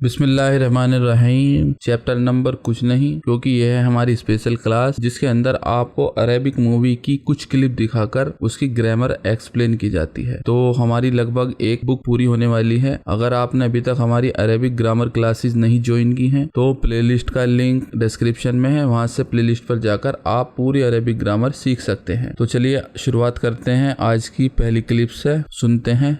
बिस्मिल्लाहिर्रहमानिर्रहीम। Chapter number कुछ नहीं, क्योंकि यह है हमारी स्पेशल क्लास जिसके अंदर आपको अरेबिक मूवी की कुछ क्लिप दिखाकर उसकी ग्रामर एक्सप्लेन की जाती है। तो हमारी लगभग एक बुक पूरी होने वाली है। अगर आपने अभी तक हमारी अरेबिक ग्रामर क्लासेस नहीं ज्वाइन की हैं तो प्लेलिस्ट का लिंक डिस्क्रिप्शन में है, वहां से प्लेलिस्ट पर जाकर आप पूरी अरेबिक ग्रामर सीख सकते हैं। तो चलिए शुरुआत करते हैं आज की पहली क्लिप से, सुनते हैं।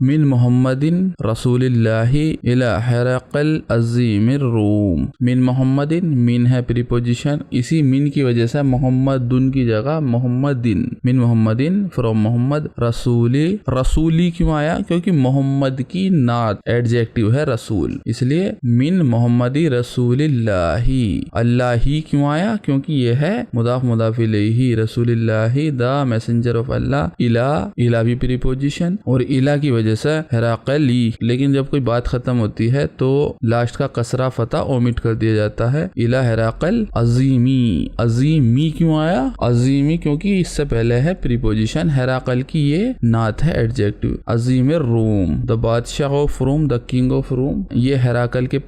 मिन मोहम्मदिन रसूलिल्लाहि इला हिरक़ल अज़ीमिर रूम। मिन मोहम्मदिन, मिन है प्रीपोजिशन, इसी मिन की वजह से मोहम्मदुन की जगह मोहम्मदिन। मिन मोहम्मदिन फ्रॉम मोहम्मद। रसूली, रसूली क्यों आया? क्योंकि मोहम्मद की नात एडजेक्टिव है रसूल, इसलिए मिन मोहम्मदी रसूलिल्लाहि। अल्लाही क्यों आया? क्योंकि यह है मुदाफ मुदाफ इलैहि। रसूलिल्लाहि द मैसेंजर ऑफ अल्लाह। इला भी प्रीपोजिशन और इला की वजह से हिरक़ली, लेकिन जब कोई बात खत्म होती है तो लास्ट का कसरा फता ओमिट कर दिया जाता है। इला हिरक़ल अज़ीमी। अज़ीमी क्यों आया? अज़ीमी क्योंकि इससे पहले है प्रीपोजिशन। हिरक़ल की ये नात है एडजेक्टिव। अज़ीम रूम, द बादशाह of room, the king of room. ये हिरक़ल के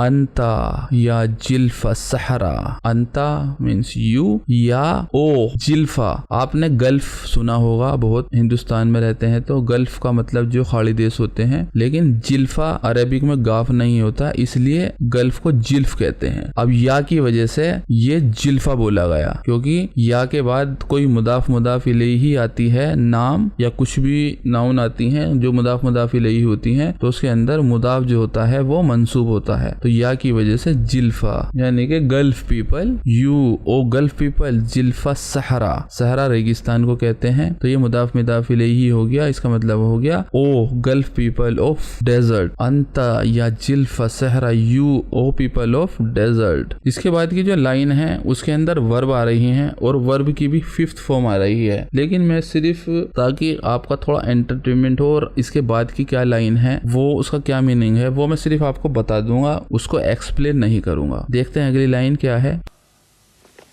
अंता या जिल्फा सहरा। अंता मीन्स यू या ओ जिल्फा। आपने गल्फ सुना होगा, बहुत हिंदुस्तान में रहते हैं तो गल्फ का मतलब जो खाड़ी देश होते हैं, लेकिन जिल्फा अरेबिक में गाफ नहीं होता, इसलिए गल्फ को जिल्फ कहते हैं। अब या की वजह से ये जिल्फा बोला गया, क्योंकि या के बाद कोई मुदाफ मुदाफ इलैही आती है, नाम या कुछ भी नाउन आती हैं जो मुदाफ मुदाफ इलैही होती हैं, तो उसके अंदर मुदाफ जो होता है वो मंसूब होता है। तो या की वजह से जिल्फा यानी कि gulf people. You O gulf people. जिल्फा सहरा, सहरा रेगिस्तान को कहते हैं। तो ये मुदाफ मुदाफ इलैही हो गया, इसका मतलब हो गया O gulf people of desert. अंता या जिल्फा सहरा, you O people of desert. इसके बाद की जो लाइन है उसके अंदर वर्ब आ रही है और वर्ब की भी 5th फॉर्म आ रही है, लेकिन मैं सिर्फ ताकि आपका थोड़ा एंटरटेनमेंट हो और इसके बाद की क्या लाइन है वो उसका क्या मीनिंग है वो मैं सिर्फ आपको बता दूंगा, उसको एक्सप्लेन नहीं करूंगा। देखते हैं अगली लाइन क्या है।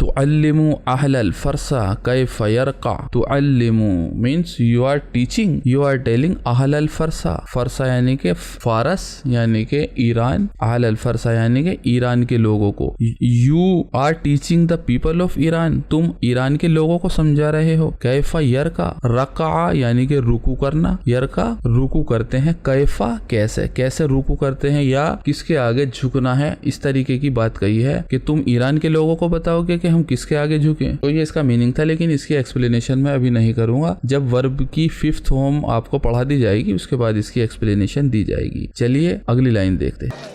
तुअल्लिमु अहलल फरसा कैफ यरका। तुअल्लिमु means you are teaching, you are telling अहलल फरसा। फरसा यानी के फारस यानी के ईरान, अहलल फरसा यानी के ईरान के लोगों को। You are teaching the people of Iran, तुम ईरान के लोगों को समझा रहे हो। कैफा यरका, रका यानी के रुकू करना, यरका रुकू करते हैं। कैफा कैसे, कैसे रुकू करते हैं या किसके आगे झुकना है, इस तरीके की बात कही है कि तुम ईरान के लोगों को बताओगे कि हम किसके आगे झुके। तो ये इसका मीनिंग था, लेकिन इसकी एक्सप्लेनेशन मैं अभी नहीं करूंगा। जब वर्ब की 5th फॉर्म आपको पढ़ा दी जाएगी उसके बाद इसकी एक्सप्लेनेशन दी जाएगी। चलिए अगली लाइन देखते हैं।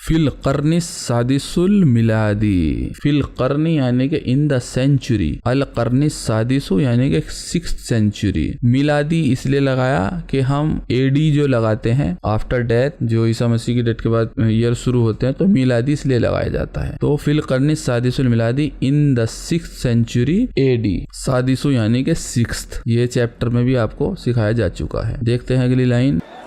फिल कर्न सादिसुल मिलादी। फिल कर्न यानी कि इन द सेंचुरी, अल कर्न सादिसु यानी कि 6th सेंचुरी। मिलादी इसलिए लगाया कि हम एडी जो लगाते हैं आफ्टर डेथ, जो ईसा मसीह की डेथ के बाद ईयर शुरू होते हैं, तो मिलादी इसलिए लगाया जाता है। तो फिल कर्न सादिसुल मिलादी in the 6th century AD. सादिसु यानी कि 6th, ये चैप्टर में भी आपको सिखाया जा चुका है। देखते हैं अगली लाइन।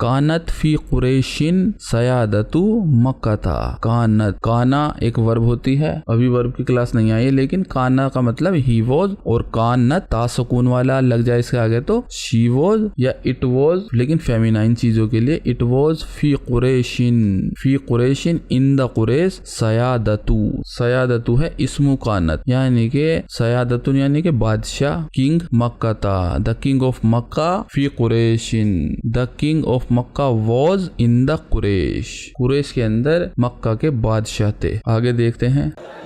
कानत फी कुरैशिन सयादतु मक्का था। कानत, काना एक वर्ब होती है, अभी वर्ब की क्लास नहीं आई है, लेकिन काना का मतलब ही वॉज, और कानत तासकून वाला लग जाए इसके आगे तो शी वॉज या इट वॉज, लेकिन फेमिनाइन चीजों के लिए इट वॉज फी कुरैशिन। फी कुरैशिन इन द कुरैश सयादतु। सयादतु है इस्मु कानत, यानी के सयादतुन यानी के बादशाह, किंग मक्का था। द किंग ऑफ मक्का फी कुरैशिन। The king of Mecca was in the Quraish. Quraish के अंदर मक्का के बादशाह थे। आगे देखते हैं।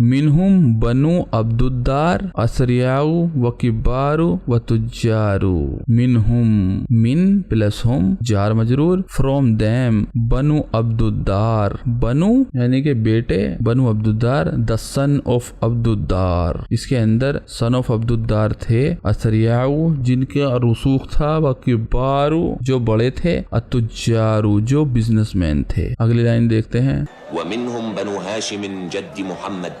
मिनहुम बनु अब्दुद्दार असरियाउ व किबारु व तुज्जारु। मिनहुम मिन प्लस हुम जार मजरूर, फ्रॉम देम बनु अब्दुद्दार, बनु यानी के बेटे, बनु अब्दुद्दार द सन ऑफ अब्दुद्दार, इसके अंदर सन ऑफ अब्दुद्दार थे, असरियाउ जिनके रसूख था, व किबारु जो बड़े थे, अतुज्जारु जो बिजनेसमैन थे। अगली लाइन देखते हैं। वमिनहुम बनु हाशिम जद्द मुहम्मद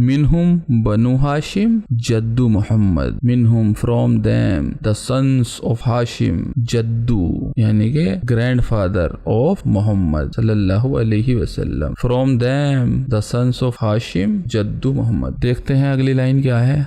मिनहुम बनु हाशिम जद्दू मोहम्मद, मिनहुम from them the sons of Hashim जद्दू यानी के ग्रैंडफादर ऑफ मोहम्मद सल्लल्लाहु अलैहि वसल्लम, from them the sons of Hashim जद्दू मोहम्मद। देखते हैं अगली लाइन क्या है।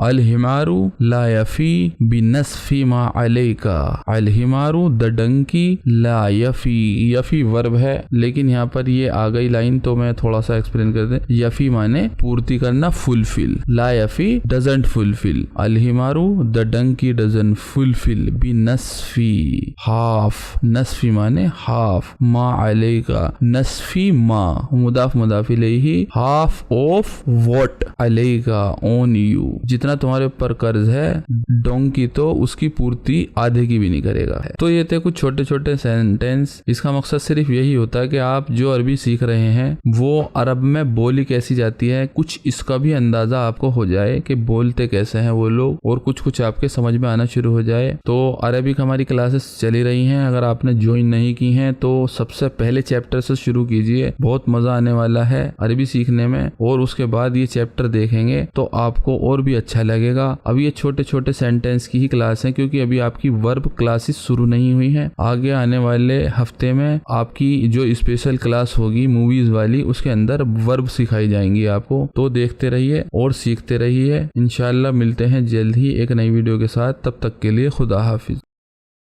अल हिमारू ला यफी बिनस्फी मा अलैका, अल हिमारू द डंकी ला यफी, यफी वर्ब है लेकिन यहाँ पर ये आ गई लाइन तो मैं थोड़ा सा एक्सप्लेन कर दे। यफी माने पूर्ति करना, फुलफिल, ला यफी डजंट फुलफिल, अल हिमारू द डंकी डजंट फुलफिल, बिनस्फी हाफ, नस्फी माने हाफ, मा अलैका नस्फी मा मुदाफ मुदाफ इलैहि, हाफ ऑफ व्हाट अलैका ऑन यू, जितना तुम्हारे ऊपर कर्ज है डोंकी तो उसकी पूर्ति आधे की भी नहीं करेगा। तो ये थे कुछ छोटे छोटे सेंटेंस। इसका मकसद सिर्फ यही होता है कि आप जो अरबी सीख रहे हैं वो अरब में बोली कैसी जाती है, कुछ इसका भी अंदाजा आपको हो जाए कि बोलते कैसे हैं वो लोग, और कुछ कुछ आपके समझ में आना शुरू हो जाए। तो अरबिक हमारी क्लासेस चली रही हैं, अगर आपने ज्वाइन नहीं की हैं तो सबसे पहले चैप्टर से शुरू कीजिए, बहुत मजा आने वाला है अरबी सीखने में, और उसके बाद ये चैप्टर देखेंगे तो आपको और भी अच्छा लगेगा। अभी ये छोटे छोटे सेंटेंस की ही क्लास है क्योंकि अभी आपकी वर्ब क्लासेस शुरू नहीं हुई हैं। आगे आने वाले हफ्ते में आपकी जो स्पेशल क्लास होगी मूवीज वाली, उसके अंदर वर्ब सिखाई जाएंगी आपको। तो देखते रहिए और सीखते रहिए। इंशाल्लाह मिलते हैं जल्द ही एक नई वीडियो के साथ, तब तक के लिए खुदा हाफिज।